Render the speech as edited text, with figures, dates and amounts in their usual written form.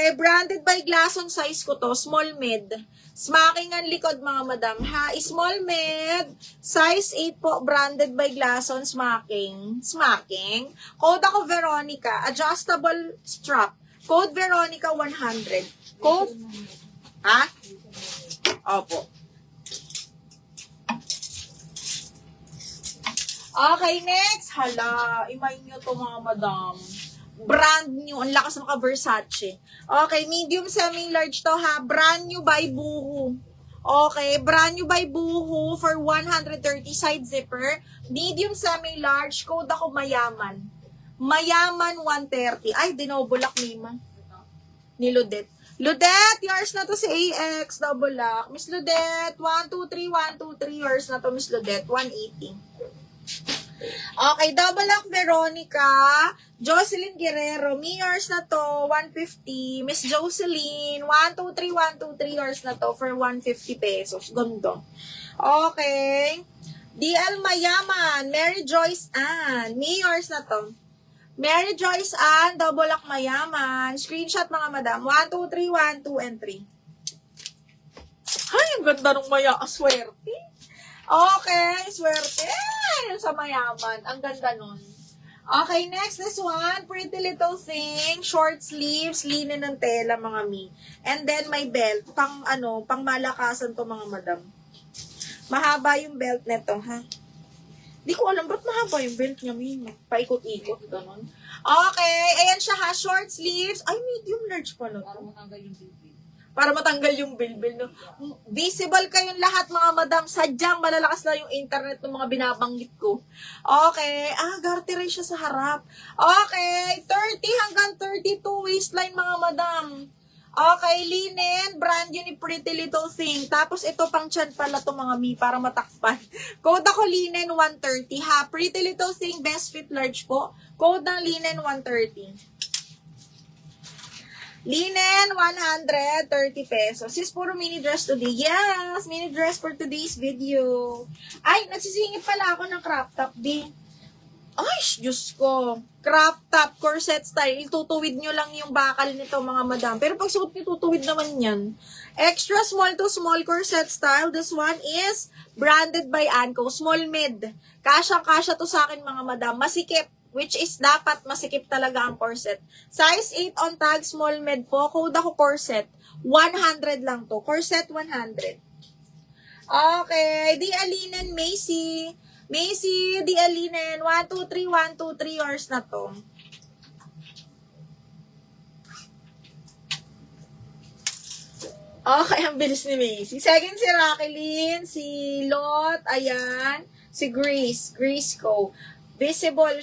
Okay, branded by Glason, size ko to, small mid. Smacking ang likod mga madam, ha? Small mid, size 8 po, branded by Glason, smacking. Smacking. Code ako Veronica, adjustable strap. Code Veronica 100. Code, ha? Opo. Okay, next. Hala, imay nyo to mga madam. Brand new. Ang lakas ng ka-Versace. Okay, medium semi-large to ha. Brand new by Boohoo. Okay, brand new by Boohoo for 130 side zipper. Medium semi-large. Code ako Mayaman. Mayaman 130. Ay, dinobulak ni Ma. Ni Ludet. Ludet, yours na to si AX. Double lock. Miss Ludet, 123, 123. Yours na to, Miss Ludet. 180. Okay, double lock Veronica, Jocelyn Guerrero, me yours na to, 150. Miss Jocelyn, 123, 123 yours na to for 150 pesos. Gondo. Okay. DL Mayaman, Mary Joyce Ann, me yours na to. Mary Joyce Ann, double lock Mayaman. Screenshot mga madam, 1, 2, 3, 1, 2, and 3. Ay, ang ganda nung Maya, swerte. Okay, swerte. Yung sa Mayaman. Ang ganda nun. Okay, next, this one. Pretty Little Thing. Short sleeves. Linen ng tela, mga mi. And then, may belt. Pang, pang malakasan to, mga madam. Mahaba yung belt nito, ha? Di ko alam, ba't mahaba yung belt niya, mi? Paikot-ikot, ganun. Okay, ayan siya, ha? Short sleeves. Ay, medium large pala to. Para matanggal yung bilbil, no? Visible kayong lahat, mga madam. Sadyang malalakas na yung internet ng mga binabanggit ko. Okay. Garter siya sa harap. Okay. 30 hanggang 32 waistline, mga madam. Okay. Linen. Brand yun ni Pretty Little Thing. Tapos ito pang tiyan pala to, mga mi, para matakpan. Code ako Linen 130, ha? Pretty Little Thing, best fit large po. Code ng Linen 130. Linen, 130 pesos. Sis, puro mini dress today. Yes, mini dress for today's video. Ay, nagsisingit pala ako ng crop top, di. Ay, Diyos ko. Crop top, corset style. Tutuwid nyo lang yung bakal nito, mga madam. Pero pag suot nyo, tutuwid naman yan. Extra small to small corset style. This one is branded by Anko. Small mid. Kasyang-kasya to sa akin, mga madam. Masikip. Which is dapat masikip talaga ang corset. Size 8 on tag, small med po. Code ako corset. 100 lang to. Corset 100. Okay. Di Alinen, Macy. Macy, Di Alinen. 1, 2, 3, 1, 2, 3 yours na to. Okay, ang bilis ni Macy. Second si Raqueline, si Lot, ayan. Si Grace. Grace ko. Visible